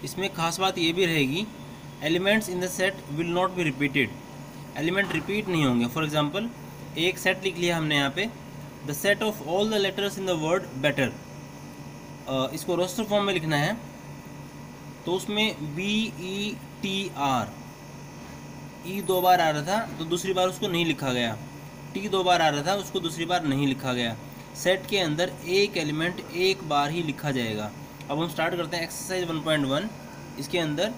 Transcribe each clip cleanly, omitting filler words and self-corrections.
इसमें खास बात ये भी रहेगी, elements in the set will not be repeated, element repeat नहीं होंगे। फॉर एग्जांपल एक सेट लिख लिया हमने यहाँ पे, the set of all the letters in the word better, इसको रोस्टर फॉर्म में लिखना है, तो उसमें BETR, ई 2 बार आ रहा था तो दूसरी बार उसको नहीं लिखा गया, T 2 बार आ रहा था उसको दूसरी बार नहीं लिखा गया। सेट के अंदर एक एलिमेंट एक बार ही लिखा जाएगा। अब हम स्टार्ट करते हैं एक्सरसाइज 1.1। इसके अंदर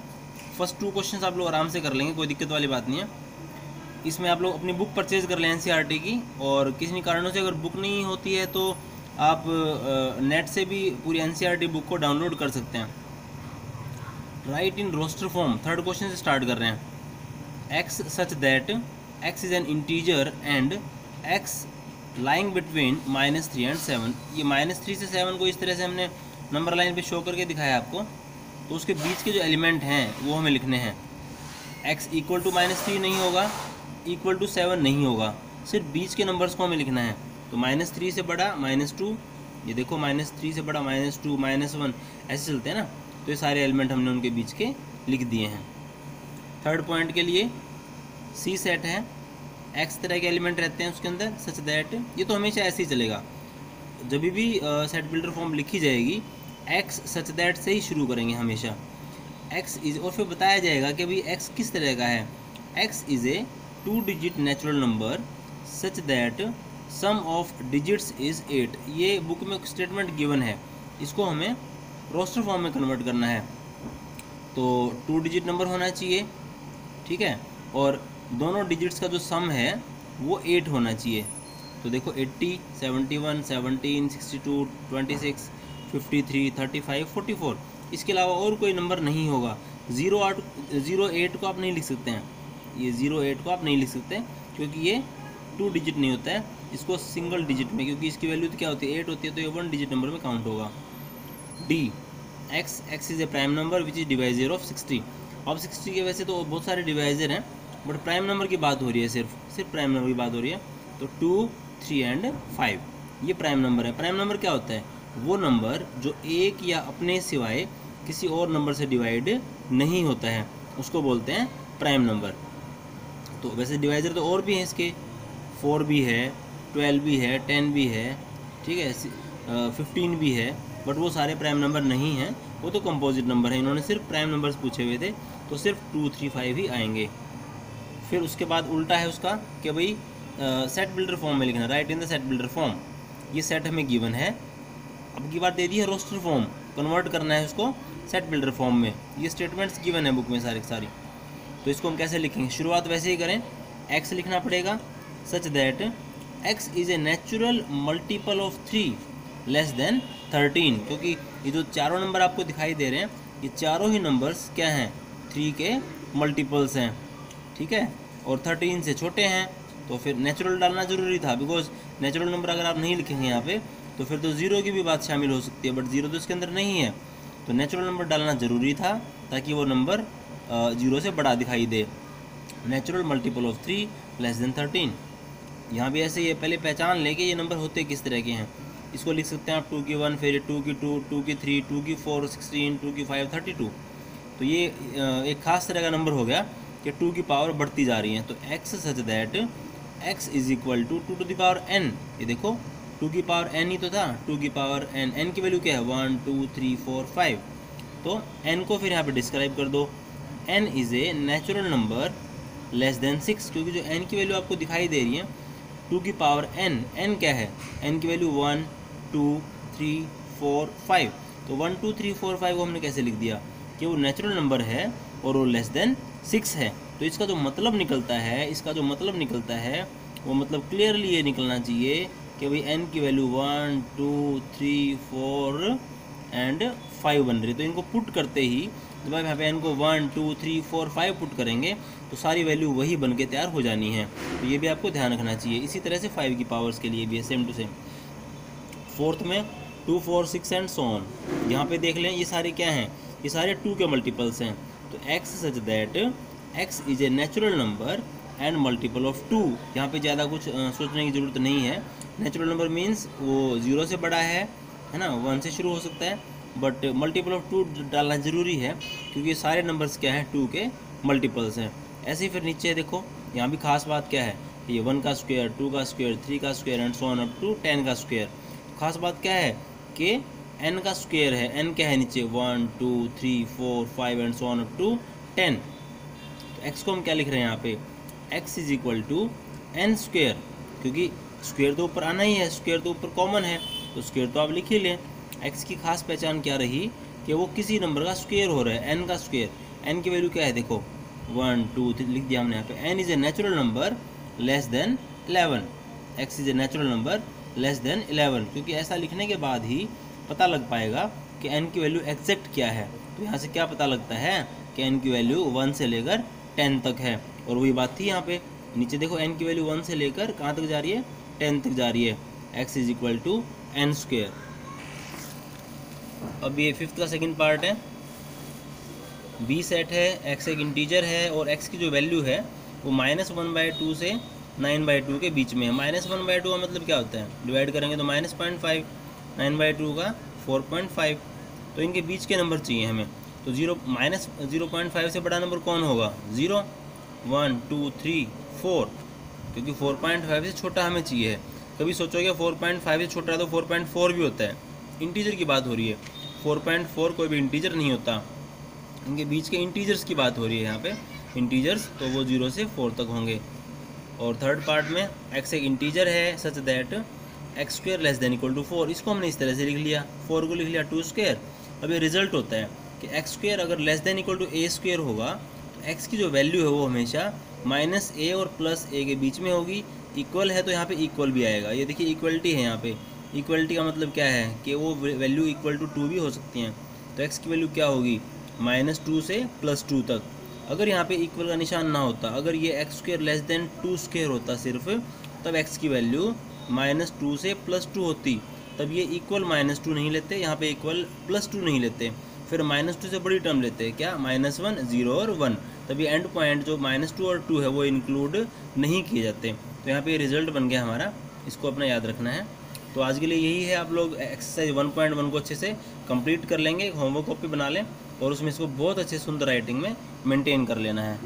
फर्स्ट 2 क्वेश्चंस आप लोग आराम से कर लेंगे, कोई दिक्कत वाली बात नहीं है। इसमें आप लोग अपनी बुक परचेज कर लें NCERT की, और किसी कारणों से अगर बुक नहीं होती है तो आप नेट से भी पूरी NCERT बुक को डाउनलोड कर सकते हैं। Write in roster form, third question से स्टार्ट कर रहे हैं। x such that x is an integer and x lying between -3 and 7। ये -3 से 7 को इस तरह से हमने नंबर लाइन पे शो करके दिखाया आपको, तो उसके बीच के जो एलिमेंट हैं वो हमें लिखने हैं। x इक्वल टू -3 नहीं होगा, इक्वल टू 7 नहीं होगा, सिर्फ बीच के नंबर्स को हमें लिखना है। तो -3 से बड़ा -2, ये देखो -3 से बड़ा -2 -1 ऐसे चलते हैं ना, तो ये सारे एलिमेंट हमने उनके बीच के लिख दिए हैं। थर्ड पॉइंट के लिए C सेट है, x तरह के एलिमेंट रहते हैं उसके अंदर, सच दैट, ये तो हमेशा ऐसे ही चलेगा, जब भी सेट बिल्डर फॉर्म लिखी जाएगी x सच दैट से ही शुरू करेंगे हमेशा। x इज, और फिर बताया जाएगा कि भाई x किस तरह का है। x is a 2 digit natural number such that sum of digits is 8। ये बुक में स्टेटमेंट गिवन है, इसको हमें रोस्टर फॉर्म में कन्वर्ट करना है। तो 2 डिजिट नंबर होना चाहिए, ठीक है, और दोनों डिजिट्स का जो सम है वो 8 होना चाहिए। तो देखो 80, 71, 17, 62, 26, 53, 35, 44, इसके अलावा और कोई नंबर नहीं होगा। 08 को आप नहीं लिख सकते हैं, ये 08 को आप नहीं लिख सकते क्योंकि ये 2 डिजिट नहीं होता है, इसको सिंगल डिजिट में, क्योंकि इसकी वैल्यू तो क्या होती है 8 होती है, तो ये 1 डिजिट नंबर में काउंट होगा। D, x is A prime number which is divisor of 60। अब 60 के वैसे तो बहुत सारे डिवाइजर हैं, बट प्राइम नंबर की बात हो रही है, सिर्फ प्राइम नंबर की बात हो रही है। तो 2, 3 एंड 5 ये प्राइम नंबर है। प्राइम नंबर क्या होता है, वो नंबर जो एक या अपने सिवाय किसी और नंबर से डिवाइड नहीं होता है, उसको बोलते हैं प्राइम नंबर। तो वैसे डिवाइजर तो और भी हैं इसके, 4 भी है, 12 भी है, 10 भी है, ठीक है, 15 भी है, बट वो सारे प्राइम नंबर नहीं हैं, वो तो कंपोजिट नंबर है। इन्होंने सिर्फ प्राइम नंबर्स पूछे हुए थे, तो सिर्फ 2, 3, 5 ही आएंगे। फिर उसके बाद उल्टा है उसका कि भाई सेट बिल्डर फॉर्म में लिखना, right in the set builder form. ये सेट हमें गिवन है, अब की बार दे दी है रोस्टर फॉर्म, कन्वर्ट करना है उसको सेट बिल्डर फॉर्म में। ये स्टेटमेंट्स गिवन है बुक में सारी। तो इसको हम कैसे लिखेंगे, शुरुआत वैसे ही करें, x लिखना पड़ेगा, सच that x is a natural multiple of 3 less than 13, क्योंकि ये जो चारों नंबर आपको दिखाई दे रहे हैं ये चारों ही नंबर्स क्या हैं, 3 के मल्टीपल्स हैं, ठीक है, और 13 से छोटे हैं, तो फिर नेचुरल डालना ज़रूरी था, बिकॉज नेचुरल नंबर अगर आप नहीं लिखेंगे यहाँ पे तो फिर तो 0 की भी बात शामिल हो सकती है, बट 0 तो इसके अंदर नहीं है, तो नेचुरल नंबर डालना ज़रूरी था ताकि वो नंबर 0 से बड़ा दिखाई दे। Natural multiple of 3 less than 13, यहाँ भी ऐसे ये पहले पहचान लें कि ये नंबर होते किस तरह के हैं। इसको लिख सकते हैं आप 2 की 1, फिर 2 की 2, 2 की 3, 2 की 4, 16, 2 की 5, 32। तो ये एक खास तरह का नंबर हो गया कि 2 की पावर बढ़ती जा रही है। तो x such that x is equal to 2 to the power n, ये देखो 2 की पावर n ही तो था, 2 की पावर n, n की वैल्यू क्या है 1, 2, 3, 4, 5, तो n को फिर यहाँ पे डिस्क्राइब कर दो, n is a natural number less than 6, क्योंकि जो n की वैल्यू आपको दिखाई दे रही है 2 की पावर n, n क्या है, n की वैल्यू 1, 2, 3, 4, 5, तो 1, 2, 3, 4, 5 को हमने कैसे लिख दिया कि वो नेचुरल नंबर है और वो लेस देन 6 है। तो इसका जो मतलब निकलता है, वो मतलब क्लियरली ये निकलना चाहिए कि भाई n की वैल्यू 1, 2, 3, 4 एंड 5 बन रही है। तो इनको पुट करते ही जब आप यहाँ पे n को 1, 2, 3, 4, 5 पुट करेंगे तो सारी वैल्यू वही बन के तैयार हो जानी है। तो ये भी आपको ध्यान रखना चाहिए। इसी तरह से 5 की पावर्स के लिए भी है सेम टू सेम। फोर्थ में 2, 4, 6 एंड सो ऑन, यहाँ पे देख लें ये सारे क्या हैं, ये सारे 2 के मल्टीपल्स हैं। तो x such that x is a natural number and multiple of 2, यहाँ पे ज़्यादा कुछ सोचने की ज़रूरत नहीं है। नेचुरल नंबर मीन्स वो 0 से बड़ा है ना, 1 से शुरू हो सकता है, बट मल्टीपल ऑफ 2 डालना ज़रूरी है क्योंकि ये सारे नंबर्स क्या हैं 2 के मल्टीपल्स हैं। ऐसे ही फिर नीचे देखो, यहाँ भी खास बात क्या है, ये 1 का स्क्वायर, 2 का स्क्वायर, 3 का square and so on up to 10 का स्क्वायर। खास बात क्या है कि n का स्क्वायर है, n क्या है नीचे 1 2 3 4 5 and so on up to 10। तो x को हम क्या लिख रहे हैं यहाँ पे, x is equal to n square, क्योंकि स्क्वायर तो ऊपर आना ही है, स्क्वायर तो ऊपर कॉमन है, तो स्क्वायर तो आप लिख ही लें। x की खास पहचान क्या रही कि वो किसी नंबर का स्क्वायर हो रहा है, n का स्क्वायर। n की वैल्यू क्या है देखो 1 2 3 लिख दिया हमने यहाँ पे। n is a natural number less than 11, x is a natural number less than 11, क्योंकि ऐसा लिखने के बाद ही पता लग पाएगा कि n की वैल्यू एग्जैक्ट क्या है। तो यहाँ से क्या पता लगता है कि n की वैल्यू 1 से लेकर 10 तक है। और वही बात थी यहाँ पे, नीचे देखो n की वैल्यू 1 से लेकर कहाँ तक जा रही है, 10 तक जा रही है। x is equal to n square. अब ये 5th का सेकंड पार्ट है। b सेट है, x एक इंटीजर है और x की जो वैल्यू है वो -1/2 से 9/2 के बीच में है। -1/2 का मतलब क्या होता है, डिवाइड करेंगे तो -0.5, 9/2 का 4.5, तो इनके बीच के नंबर चाहिए हमें। तो 0.5 से बड़ा नंबर कौन होगा, 0 1 2 3 4, क्योंकि 4.5 से छोटा हमें चाहिए। कभी सोचोगे 4.5 से छोटा है तो 4.4 भी होता है, इंटीजर की बात हो रही है। 4.4 कोई भी इंटीजर नहीं होता, इनके बीच के इंटीजर्स की बात हो रही है यहाँ पे, इंटीजर्स, तो वो 0 से 4 तक होंगे। और थर्ड पार्ट में x एक इंटीजर है such that x square less than equal to 4, इसको हमने इस तरह से लिख लिया, 4 को लिख लिया 2 स्क्वायर। अब ये रिजल्ट होता है कि x स्क्वायर अगर less than equal to a square होगा तो x की जो वैल्यू है वो हमेशा -a और +a के बीच में होगी। इक्वल है तो यहाँ पे इक्वल भी आएगा, ये देखिए इक्वलिटी है यहाँ पे। इक्वलिटी का मतलब क्या है कि वो वैल्यू इक्वल टू 2 भी हो सकती हैं। तो x की वैल्यू क्या होगी, -2 से +2 तक। अगर यहाँ पे इक्वल का निशान ना होता, अगर ये x square less then 2 square होता सिर्फ, तब x की वैल्यू -2 से +2 होती, तब ये इक्वल -2 नहीं लेते, यहाँ पे इक्वल +2 नहीं लेते, फिर -2 से बड़ी टर्म लेते हैं क्या, -1 0 और 1, तब ये एंड पॉइंट जो -2 और 2 है वो इंक्लूड नहीं किए जाते। तो यहाँ पे रिजल्ट बन गया हमारा, इसको अपना याद रखना है। तो आज के लिए यही है, आप लोग एक्सरसाइज 1.1 को अच्छे से कंप्लीट कर लेंगे, होमवर्क कॉपी बना लें और उसमें इसको बहुत अच्छे सुंदर राइटिंग में मेंटेन कर लेना है।